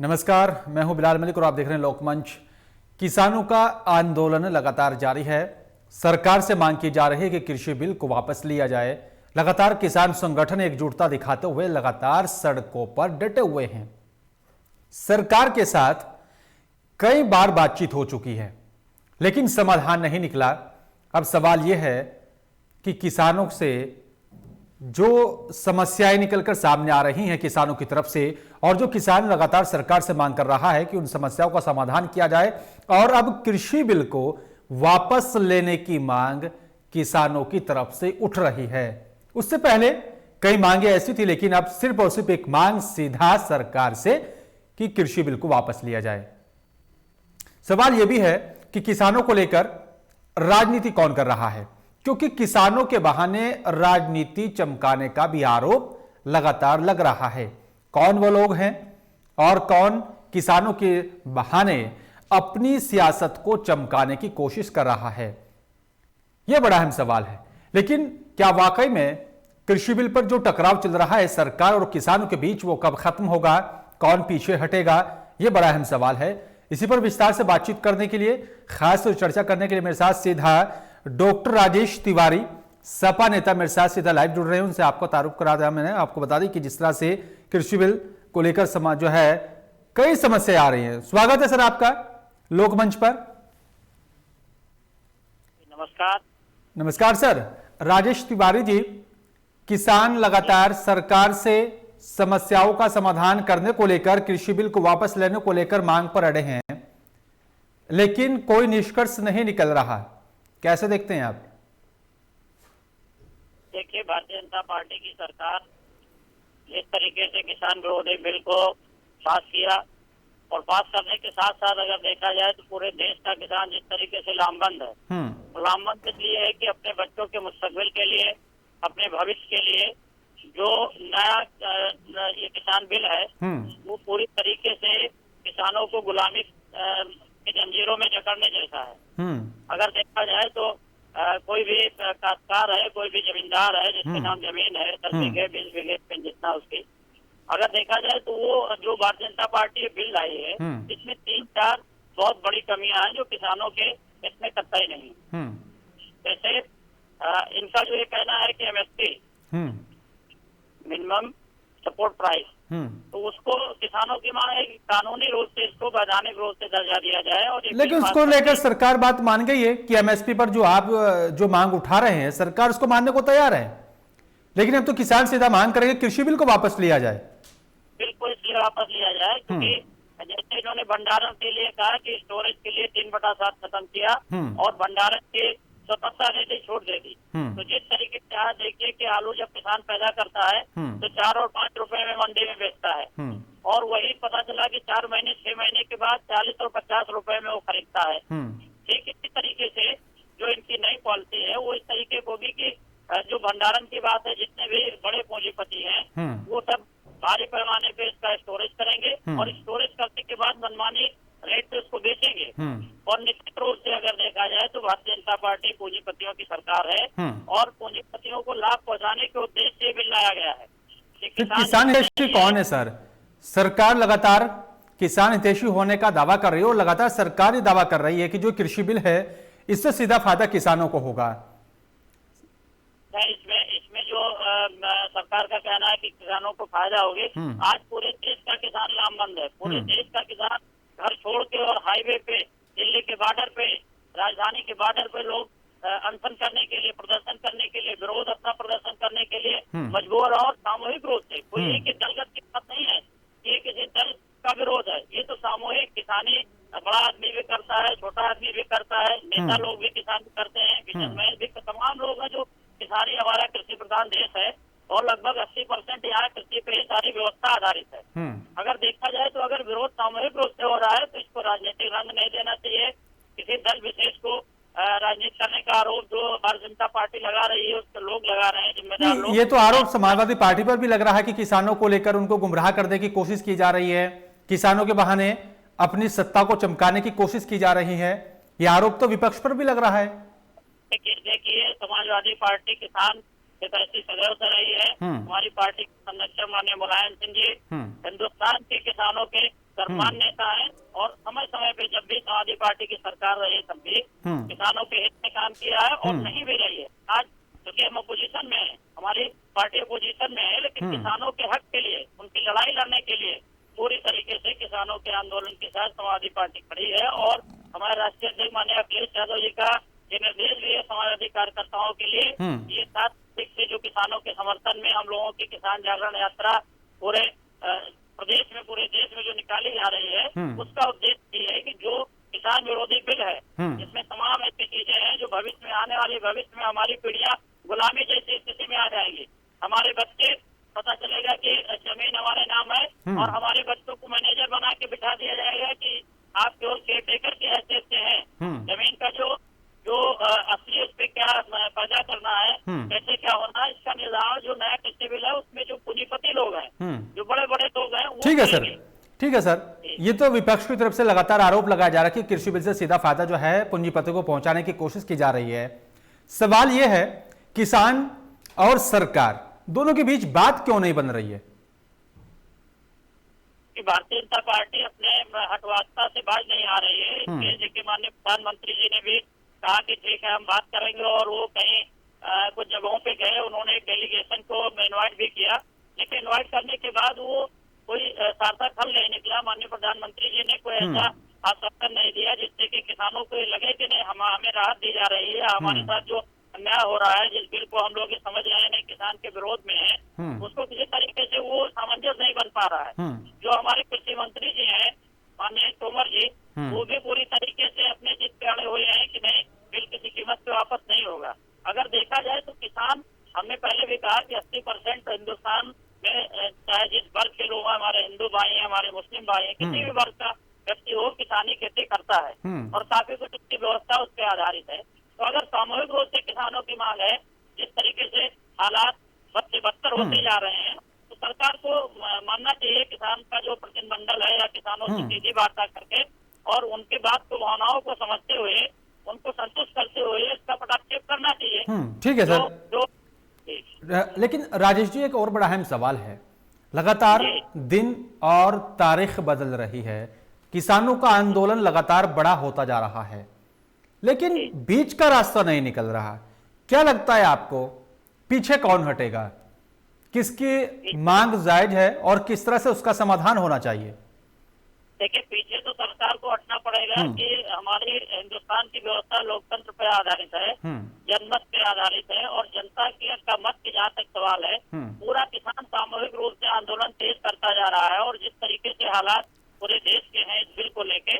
नमस्कार, मैं हूं बिलाल मलिक और आप देख रहे हैं लोकमंच। किसानों का आंदोलन लगातार जारी है। सरकार से मांग की जा रही है कि कृषि बिल को वापस लिया जाए। लगातार किसान संगठन एकजुटता दिखाते हुए लगातार सड़कों पर डटे हुए हैं। सरकार के साथ कई बार बातचीत हो चुकी है, लेकिन समाधान नहीं निकला। अब सवाल यह है कि किसानों से जो समस्याएं निकलकर सामने आ रही हैं किसानों की तरफ से, और जो किसान लगातार सरकार से मांग कर रहा है कि उन समस्याओं का समाधान किया जाए, और अब कृषि बिल को वापस लेने की मांग किसानों की तरफ से उठ रही है। उससे पहले कई मांगे ऐसी थी, लेकिन अब सिर्फ और सिर्फ एक मांग सीधा सरकार से कि कृषि बिल को वापस लिया जाए। सवाल यह भी है कि किसानों को लेकर राजनीति कौन कर रहा है, क्योंकि किसानों के बहाने राजनीति चमकाने का भी आरोप लगातार लग रहा है। कौन वो लोग हैं और कौन किसानों के बहाने अपनी सियासत को चमकाने की कोशिश कर रहा है, यह बड़ा अहम सवाल है। लेकिन क्या वाकई में कृषि बिल पर जो टकराव चल रहा है सरकार और किसानों के बीच, वो कब खत्म होगा, कौन पीछे हटेगा, यह बड़ा अहम सवाल है। इसी पर विस्तार से बातचीत करने के लिए, खास चर्चा करने के लिए मेरे साथ सीधा डॉक्टर राजेश तिवारी, सपा नेता, मेरे साथ सीधा लाइव जुड़ रहे हैं। उनसे आपको तारुफ करा दिया मैंने। आपको बता दें कि जिस तरह से कृषि बिल को लेकर समाज जो है कई समस्याएं आ रही हैं। स्वागत है सर आपका लोकमंच पर। नमस्कार। नमस्कार सर। राजेश तिवारी जी, किसान लगातार सरकार से समस्याओं का समाधान करने को लेकर, कृषि बिल को वापस लेने को लेकर मांग पर अड़े हैं, लेकिन कोई निष्कर्ष नहीं निकल रहा। कैसे देखते हैं आप? देखिए, भारतीय जनता पार्टी की सरकार जिस तरीके से किसान विरोधी बिल को पास किया, और पास करने के साथ साथ अगर देखा जाए तो पूरे देश का किसान जिस तरीके से लामबंद है, लामबंद इसलिए है कि अपने बच्चों के मुस्तकबिल के लिए, अपने भविष्य के लिए जो नया ये किसान बिल है वो पूरी तरीके से किसानों को गुलामी की जंजीरों में जकड़ने जैसा है। अगर देखा जाए तो कोई भी काश्तकार है, कोई भी जमींदार है जिसके नाम जमीन है 10 बीघे 20 बीघे जितना उसकी, अगर देखा जाए तो वो जो भारतीय जनता पार्टी बिल लाई है इसमें 3-4 बहुत बड़ी कमियां हैं जो किसानों के इसमें कतई नहीं। जैसे इनका जो ये कहना है कि एमएसपी, मिनिमम सपोर्ट प्राइस, तो उसको किसानों की मांग है कि कानूनी रूप से इसको वैधानिक रूप से दर्जा दिया जाए। और लेकिन उसको लेकर सरकार बात मान गई है कि एमएसपी पर जो आप जो मांग उठा रहे हैं सरकार उसको मानने को तैयार है, लेकिन अब तो किसान सीधा मांग करेंगे कृषि बिल को वापस लिया जाए। बिल्कुल इसलिए वापस लिया जाए क्योंकि जैसे इन्होंने भंडारण के लिए कहा कि स्टोरेज के लिए 3/7 खत्म किया और भंडारण के स्वतंत्रता नीति छोड़ दे दी। तो जिस तरीके से आज देखिए कि आलू जब किसान पैदा करता है तो 4 और 5 रुपए में मंडी में बेचता है, और वही पता चला कि 4 महीने 6 महीने के बाद 40 और 50 रुपए में वो खरीदता है। ठीक इसी तरीके से जो इनकी नई पॉलिसी है वो इस तरीके को भी कि जो भंडारण की बात है, जितने भी बड़े पूंजीपति हैं वो सब भारी पैमाने पे इसका स्टोरेज करेंगे और स्टोरेज करने के बाद मनमानी रेट पे उसको बेचेंगे। और निश्चित रूप से अगर देखा जाए तो भारतीय जनता पार्टी पूंजीपतियों की सरकार है और पूंजीपतियों को लाभ पहुंचाने के उद्देश्य से बिल लाया गया है। किसान हितैषी कौन है सर? सरकार लगातार किसान हितैषी होने का दावा कर रही है और लगातार सरकार ही दावा कर रही है कि जो कृषि बिल है इससे सीधा फायदा किसानों को होगा। इसमें जो सरकार का कहना है कि किसानों को फायदा होगी। आज पूरे देश का किसान लामबंद है। पूरे देश का किसान घर छोड़ के और हाईवे पे, दिल्ली के बॉर्डर पे, राजधानी के बॉर्डर पे लोग अनशन करने के लिए, प्रदर्शन करने के लिए, विरोध अपना प्रदर्शन करने के लिए मजबूर और सामूहिक रूप से, कोई एक दलगत की बात नहीं है, ये किसी दल का विरोध है, ये तो सामूहिक किसानी बड़ा आदमी भी करता है, छोटा आदमी भी करता है, नेता लोग भी किसान करते हैं, बिजनेसमैन भी, तमाम लोग हैं जो किसानी, हमारा कृषि प्रधान देश है और लगभग 80% यहाँ कृषि पे ही सारी व्यवस्था आधारित है। अगर देखा जाए तो अगर विरोध सामूहिक रूप से हो रहा है तो इसको राजनीतिक रंग नहीं देना चाहिए। किसी दल विशेष को राजनीति करने का आरोप जो भारतीय जनता पार्टी लगा रही है उसके लोग लगा रहे हैं, जिम्मेदार लोग। ये तो आरोप समाजवादी पार्टी पर भी लग रहा है कि किसानों को लेकर उनको गुमराह करने की कोशिश की जा रही है, किसानों के बहाने अपनी सत्ता को चमकाने की कोशिश की जा रही है। ये आरोप तो विपक्ष पर भी लग रहा है। देखिए, समाजवादी पार्टी किसान हितैषी सदैव से रही है। हमारी पार्टी के संरक्षक माननीय मुलायम सिंह जी हिंदुस्तान के किसानों के कर्मठ नेता है और समय समय पे जब भी समाजवादी पार्टी की सरकार रही तब भी किसानों के हित में काम किया है और नहीं भी रही है। आज क्योंकि हम अपोजिशन में है, हमारी पार्टी अपोजिशन में है, लेकिन किसानों के हक के लिए, उनकी लड़ाई लड़ने के लिए पूरी तरीके से किसानों के आंदोलन के साथ समाजवादी पार्टी खड़ी है। और हमारे राष्ट्रीय अध्यक्ष माननीय अखिलेश यादव जी का ये निर्देश भी है समाजवादी कार्यकर्ताओं के लिए, ये 7 तारीख से जो किसानों के समर्थन में हम लोगों की किसान जागरण यात्रा पूरे प्रदेश में, पूरे देश में जो निकाली जा रही है, उसका उद्देश्य ये है कि जो किसान विरोधी बिल है, जिसमें तमाम ऐसी चीजें हैं जो भविष्य में आने वाले भविष्य में हमारी पीढ़ियां गुलामी जैसी स्थिति में आ जाएंगी। हमारे बच्चे, पता चलेगा कि जमीन हमारे नाम है और हमारे बच्चों को मैनेजर बना के बिठा दिया जाएगा कि आप केवल केयर टेकर की हैसियत से हैं, जमीन का जो असली उस पे क्या पैदा करना है, कैसे क्या होना है, इसका निर्धारण जो नया कृषि बिल है उसमें जो पूंजीपति लोग हैं, जो बड़े बड़े लोग हैं, वो ठीक है सर, ठीक है सर। ये तो विपक्ष की तरफ से लगातार आरोप लगाया जा रहा है कि कृषि बिल से सीधा फायदा जो है पूंजीपति को पहुंचाने की कोशिश की जा रही है। सवाल यह है, किसान और सरकार दोनों के बीच बात क्यों नहीं बन रही है? कि भारतीय जनता पार्टी अपने हटवासता से बाज नहीं आ रही है। इसके माननीय प्रधानमंत्री जी ने भी कहा कि ठीक है हम बात करेंगे, और वो कहीं कुछ जगहों पे गए, उन्होंने डेलीगेशन को इन्वाइट भी किया, लेकिन इन्वाइट करने के बाद वो कोई सार्थक हल नहीं निकला। माननीय प्रधानमंत्री जी ने कोई ऐसा आश्वासन नहीं दिया जिससे कि किसानों को लगे कि नहीं हमें राहत दी जा रही है, हमारे साथ जो अन्याय हो रहा है, जिस बिल को हम लोग समझ रहे हैं किसान के विरोध में है, उसको किसी तरीके से वो सामंजस्य नहीं बन पा रहा है। जो हमारे कृषि मंत्री जी हैं माननीय तोमर जी, वो भी पूरी तरीके से अपने जिद पे अड़े हुए हैं कि नहीं बिल किसी कीमत पे वापस नहीं होगा। अगर देखा जाए तो किसान, हमने पहले भी कहा कि 80% हिंदुस्तान में चाहे जिस वर्ग के लोग हैं, हमारे हिंदू भाई हैं, हमारे मुस्लिम भाई हैं, किसी भी वर्ग का व्यक्ति हो, किसानी खेती करता है और काफी कुछ उसकी व्यवस्था उस पर आधारित है। तो अगर सामूहिक रूप से किसानों की मांग है, जिस तरीके से हालात बद से बदतर होते जा रहे हैं, तो सरकार को मानना चाहिए किसान का जो प्रतिनिधिमंडल है या किसानों से सीधी वार्ता करके और उनके बात को, भावनाओं को समझते हुए, उनको संतुष्ट करते हुए इसका पदक्षेप करना चाहिए। ठीक है सर। लेकिन राजेश जी, एक और बड़ा अहम सवाल है, लगातार दिन और तारीख बदल रही है, किसानों का आंदोलन लगातार बड़ा होता जा रहा है, लेकिन बीच का रास्ता नहीं निकल रहा। क्या लगता है आपको, पीछे कौन हटेगा? किसकी मांग जायज है और किस तरह से उसका समाधान होना चाहिए? देखिए, पीछे तो सरकार को हटना पड़ेगा कि हमारी हिंदुस्तान की व्यवस्था लोकतंत्र पर आधारित है, जनमत पे आधारित है, और जनता का मत की जहाँ तक सवाल है, पूरा किसान सामूहिक रूप से आंदोलन तेज करता जा रहा है। और जिस तरीके से हालात पूरे देश के हैं इस बिल को लेके,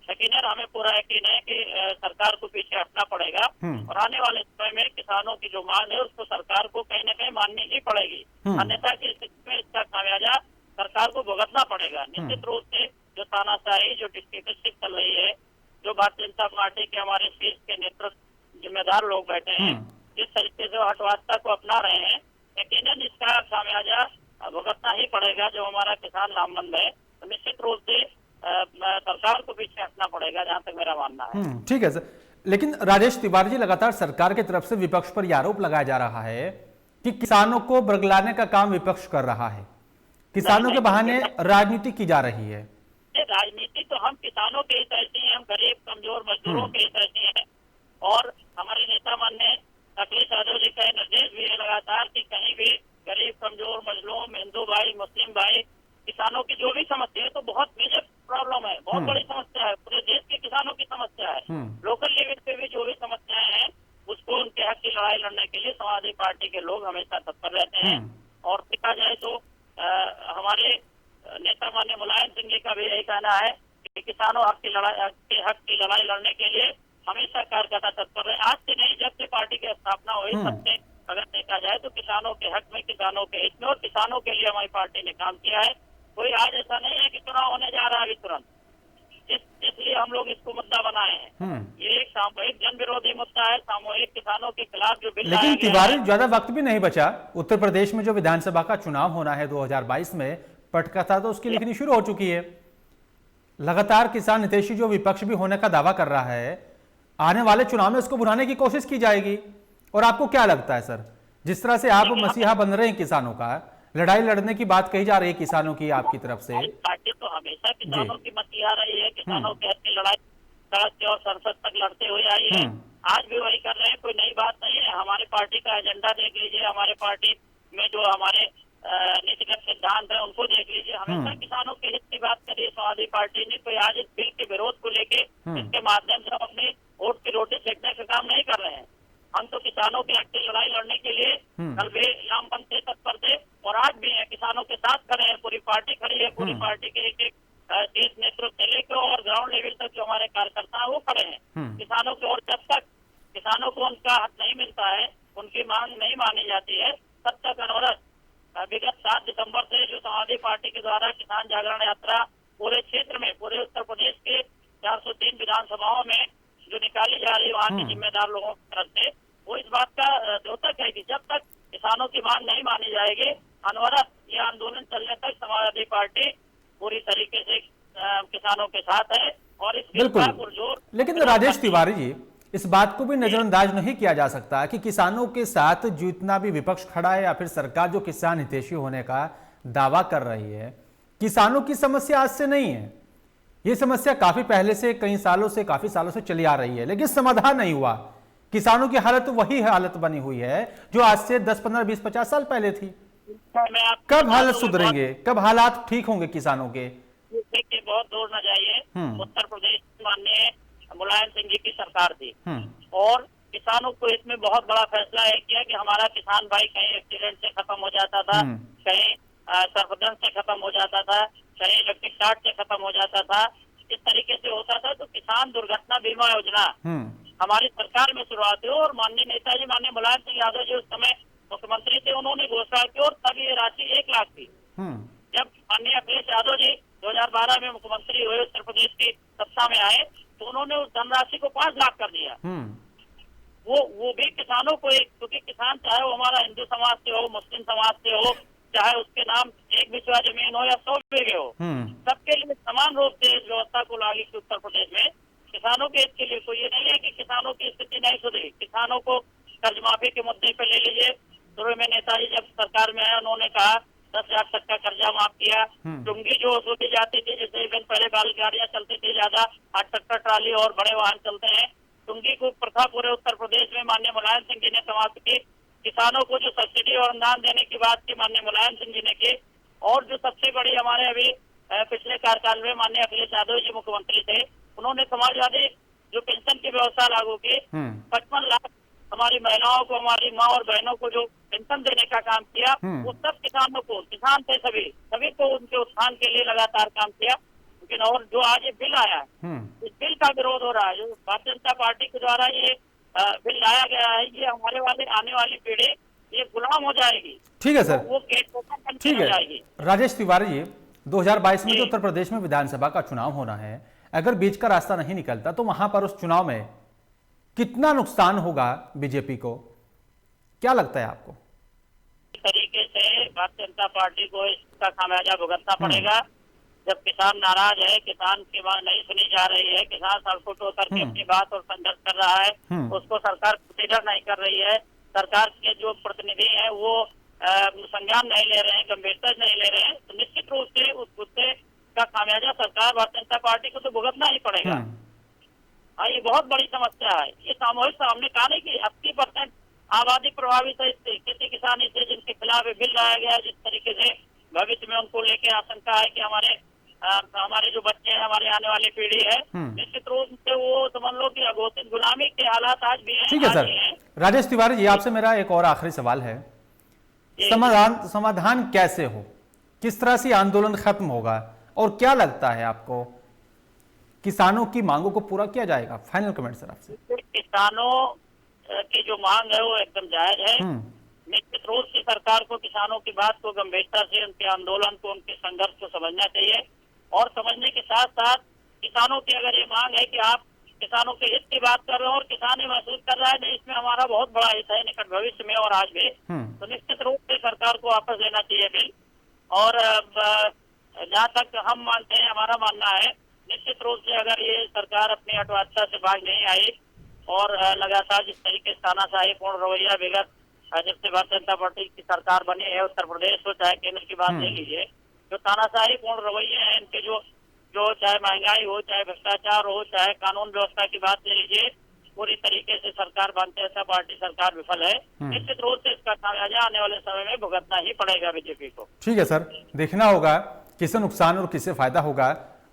यकीनन हमें पूरा यकीन है कि सरकार को पीछे हटना पड़ेगा और आने वाले समय में किसानों की जो मांग है उसको सरकार को कहीं न कहीं माननी ही पड़ेगी। अन्यथा की स्थिति में इसका खामियाजा सरकार को भुगतना पड़ेगा। निश्चित रूप से जो तानाशाही, जो डिक्टेटरशिप चल रही है, जो भारतीय जनता पार्टी के हमारे शीर्ष के नेतृत्व जिम्मेदार लोग बैठे हैं, जिस तरीके से हटवासता को अपना रहे हैं, यकीनन इसका खामियाजा भुगतना ही पड़ेगा। जो हमारा किसान लामबंद है, तो निश्चित रूप से सरकार को पीछे हटना पड़ेगा, जहां तक मेरा मानना है। ठीक है सर। लेकिन राजेश तिवारी जी, लगातार सरकार की तरफ से विपक्ष पर यह आरोप लगाया जा रहा है कि किसानों को बरगलाने का काम विपक्ष कर रहा है, किसानों के बहाने राजनीति की जा रही है। राजनीति तो हम किसानों के हित ऐसी हैं, हम गरीब कमजोर मजदूरों के हित ऐसी हैं, और हमारे नेता माननीय अखिलेश यादव जी का निर्देश भी है लगातार कि कहीं भी गरीब कमजोर मजलूम, हिंदू भाई, मुस्लिम भाई, किसानों की जो भी समस्या है, तो बहुत मेजर प्रॉब्लम है, बहुत बड़ी समस्या है, पूरे देश के किसानों की समस्या है। लोकल लेवल पे भी जो भी समस्याएं हैं उसको, उनके हक की लड़ाई लड़ने के लिए समाजवादी पार्टी के लोग हमेशा तत्पर रहते हैं। और देखा जाए तो हमारे नेता माननीय मुलायम सिंह जी का भी यही कहना है कि किसानों हक की लड़ाई लड़ने के लिए हमेशा कार्यकर्ता तत्पर रहे। आज से नहीं, जब से पार्टी की स्थापना हुई तब से अगर देखा जाए तो किसानों के हक में, किसानों के हित में और किसानों के लिए हमारी पार्टी ने काम किया है। कोई आज ऐसा नहीं है कि चुनाव होने जा रहा है अभी तुरंत, इसलिए हम लोग इसको मुद्दा बनाए हैं। ये एक सामूहिक जन विरोधी मुद्दा है, सामूहिक किसानों के खिलाफ जो बिल। लेकिन तिवारी, ज्यादा वक्त भी नहीं बचा, उत्तर प्रदेश में जो विधानसभा का चुनाव होना है 2022 में, पटकथा तो उसकी लिखनी शुरू हो चुकी है। लगातार किसान हितैषी जो विपक्ष भी होने का दावा कर रहा है, आने वाले चुनाव में उसको बुलाने की कोशिश की जाएगी। और आपको क्या लगता है सर, जिस तरह से आप मसीहा बन रहे हैं किसानों का, लड़ाई लड़ने की बात कही जा रही है किसानों की आपकी तरफ से। पार्टी तो हमेशा किसानों जी। की मसीहा रही है, किसानों के हक की लड़ाई सड़क से और संसद तक लड़ते हुए आई है। हम्म। आज भी वही कर रहे हैं, कोई नई बात नहीं है। हमारे पार्टी का एजेंडा देख लीजिए, हमारे पार्टी में जो हमारे नीतिगत सिद्धांत है उनको देख लीजिए। हमेशा हम्म। किसानों के हित की बात करी है समाजवादी पार्टी ने। कोई आज इस बिल के विरोध को लेके हम्म। इसके माध्यम से हम अपनी वोट की रोटी सेकने का काम नहीं कर रहे हैं। हम तो किसानों के हक की लड़ाई लड़ने के लिए कल भी लामबंद थे, तत्पर थे और आज भी है। किसानों के साथ खड़े हैं, पूरी पार्टी खड़ी है, पूरी पार्टी के एक एक शीर्ष नेतृत्व से लेकर और ग्राउंड लेवल तक जो हमारे कार्यकर्ता हैं वो खड़े हैं किसानों के। और जब तक किसानों को उनका हक नहीं मिलता है, उनकी मांग नहीं मानी जाती है, तब तक अनवरत विगत 7 दिसंबर से जो समाजवादी पार्टी के द्वारा किसान जागरण यात्रा पूरे क्षेत्र में, पूरे उत्तर प्रदेश के 403 विधानसभाओं में जो निकाली जा रही है वहाँ के जिम्मेदार लोगों की तरफ से, वो इस बात का द्योतक है कि जब तक किसानों की मांग नहीं मानी जाएगी, अनवरत ये आंदोलन चलने तक समाजवादी पार्टी पूरी तरीके से किसानों के साथ है और इस बिल्कुल। पुरजोर। लेकिन राजेश तिवारी जी, इस बात को भी नजरअंदाज नहीं किया जा सकता कि किसानों के साथ जितना भी विपक्ष खड़ा है या फिर सरकार जो किसान हितैषी होने का दावा कर रही है, किसानों की समस्या आज से नहीं है। ये समस्या काफी पहले से, कई सालों से, काफी सालों से चली आ रही है, लेकिन समाधान नहीं हुआ। किसानों की हालत वही हालत बनी हुई है जो आज से 10, 15, 20, 50 साल पहले थी। कब हालत सुधरेंगे, कब हालात ठीक होंगे किसानों के? देखिए, बहुत दूर न जाइए। उत्तर प्रदेश माननीय मुलायम सिंह जी की सरकार थी और किसानों को इसमें बहुत बड़ा फैसला है किया कि हमारा किसान भाई कहीं एक्सीडेंट से खत्म हो जाता था, कहीं सर्पदंश से खत्म हो जाता था, कहीं इलेक्ट्रिक शॉर्ट से खत्म हो जाता था। इस तरीके से होता था। तो किसान दुर्घटना बीमा योजना हमारी सरकार में शुरुआत हुई और माननीय नेताजी माननीय मुलायम सिंह यादव जी उस समय मुख्यमंत्री थे, उन्होंने घोषणा की और तब ये राशि 1 लाख थी। जब माननीय अखिलेश यादव जी 2012 में मुख्यमंत्री हुए, उत्तर प्रदेश की सत्ता में आए, तो उन्होंने उस धनराशि को 5 लाख कर दिया। वो भी किसानों को एक, क्योंकि किसान चाहे वो हमारा हिंदू समाज से हो, मुस्लिम समाज से हो, चाहे उसके नाम 1 बिस्वा जमीन हो या 100 बीघे हो, सबके लिए समान रूप से इस व्यवस्था को लागू की उत्तर प्रदेश में। किसानों के इसके लिए कोई ये नहीं है कि किसानों की स्थिति नहीं सुधरी। किसानों को कर्ज माफी के मुद्दे पे ले लीजिए। शुरू में नेताजी जब सरकार में आए, उन्होंने कहा 10 लाख तक का कर्जा माफ किया। टुंगी जो वसूली जाती थी, जैसे एक दिन पहले बैलगाड़ियां चलती थी ज्यादा, आज ट्रैक्टर ट्राली और बड़े वाहन चलते हैं। टुंगी को प्रथा पूरे उत्तर प्रदेश में माननीय मुलायम सिंह जी ने समाप्त की। किसानों को जो सब्सिडी और अनुदान देने की बात की माननीय मुलायम सिंह जी ने की। और जो सबसे बड़ी हमारे अभी पिछले कार्यकाल में माननीय अखिलेश यादव जी मुख्यमंत्री थे, उन्होंने समाजवादी जो पेंशन की व्यवस्था लागू की। 55 लाख हमारी महिलाओं को, हमारी माँ और बहनों को जो पेंशन देने का काम किया, वो सब किसानों को, किसान थे सभी को उनके उत्थान के लिए लगातार काम किया। लेकिन और जो आज ये बिल आया है, इस बिल का विरोध हो रहा है। जो भारतीय जनता पार्टी के द्वारा ये बिल लाया गया है, ये हमारे वाले आने वाली पीढ़ी ये गुलाम हो जाएगी। ठीक है सर, वो ठीक है। राजेश तिवारी जी, 2022 में जो उत्तर प्रदेश में विधानसभा का चुनाव होना है, अगर बीच का रास्ता नहीं निकलता तो वहां पर उस चुनाव में कितना नुकसान होगा बीजेपी को, क्या लगता है आपको? इस तरीके से भारतीय जनता पार्टी को इसका खामियाजा भुगतना पड़ेगा। जब किसान नाराज है, किसान की बात नहीं सुनी जा रही है, किसान सड़कों पर उतर के अपनी बात और संघर्ष कर रहा है, उसको सरकार कंसीडर नहीं कर रही है। सरकार के जो प्रतिनिधि हैं वो संज्ञान नहीं ले रहे हैं, गंभीरता नहीं ले रहे हैं, तो निश्चित रूप से उस गुस्से का खामियाजा सरकार भारतीय जनता पार्टी को तो भुगतना ही पड़ेगा। ये बहुत बड़ी समस्या है। ये सामूहिक हमने कहा नहीं कि 80% आबादी प्रभावित है इससे। खेती किसान इससे जिनके खिलाफ बिल लाया गया, जिस तरीके से भविष्य में उनको लेके आशंका है कि हमारे जो बच्चे हैं, हमारे आने वाली पीढ़ी है, निश्चित रूप से वो समझ लो कि अघोषित गुलामी के हालात आज भी हैं। ठीक है सर। राजेश तिवारी जी, आपसे मेरा एक और आखिरी सवाल है, समाधान कैसे हो, किस तरह से आंदोलन खत्म होगा और क्या लगता है आपको किसानों की मांगों को पूरा किया जाएगा? फाइनल कमेंट सर आपसे। किसानों की जो मांग है वो एकदम जायज है। निश्चित रूप से सरकार को किसानों की बात को गंभीरता से, उनके आंदोलन को, उनके संघर्ष को समझना चाहिए और समझने के साथ साथ किसानों की अगर ये मांग है कि आप किसानों के हित की बात कर रहे हो और किसान ये महसूस कर रहा है नहीं इसमें हमारा बहुत बड़ा हित है निकट भविष्य में और आज भी, तो निश्चित रूप से सरकार को वापस लेना चाहिए बिल। और जहाँ तक हम मानते हैं, हमारा मानना है, निश्चित रूप से अगर ये सरकार अपनी अटवाचता से बाज नहीं आई और लगातार जिस तरीके से तानाशाही पूर्ण रवैया विगत जब से भारतीय जनता पार्टी की सरकार बनी है, उत्तर प्रदेश हो चाहे केंद्र की बात ले लीजिए, जो तानाशाही पूर्ण रवैये हैं इनके, जो जो चाहे महंगाई हो, चाहे भ्रष्टाचार हो, चाहे कानून व्यवस्था की बात ले लीजिए, पूरी तरीके से सरकार भारतीय जनता पार्टी सरकार विफल है। निश्चित रूप से इसका खामियाजा आने वाले समय में भुगतना ही पड़ेगा बीजेपी को। ठीक है सर, देखना होगा किसे नुकसान और किसे फायदा होगा,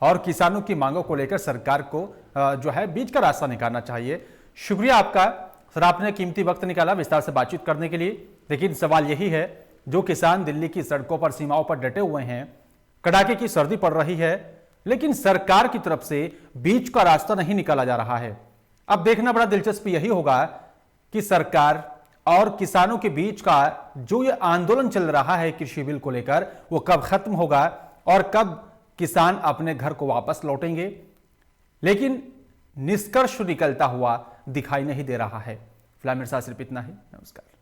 और किसानों की मांगों को लेकर सरकार को जो है बीच का रास्ता निकालना चाहिए। शुक्रिया आपका सर, आपने कीमती वक्त निकाला विस्तार से बातचीत करने के लिए। लेकिन सवाल यही है, जो किसान दिल्ली की सड़कों पर, सीमाओं पर डटे हुए हैं, कड़ाके की सर्दी पड़ रही है, लेकिन सरकार की तरफ से बीच का रास्ता नहीं निकाला जा रहा है। अब देखना बड़ा दिलचस्प यही होगा कि सरकार और किसानों के बीच का जो ये आंदोलन चल रहा है कृषि बिल को लेकर, वो कब खत्म होगा और कब किसान अपने घर को वापस लौटेंगे, लेकिन निष्कर्ष निकलता हुआ दिखाई नहीं दे रहा है। फिलहाल मेरे साथ सिर्फ इतना ही। नमस्कार।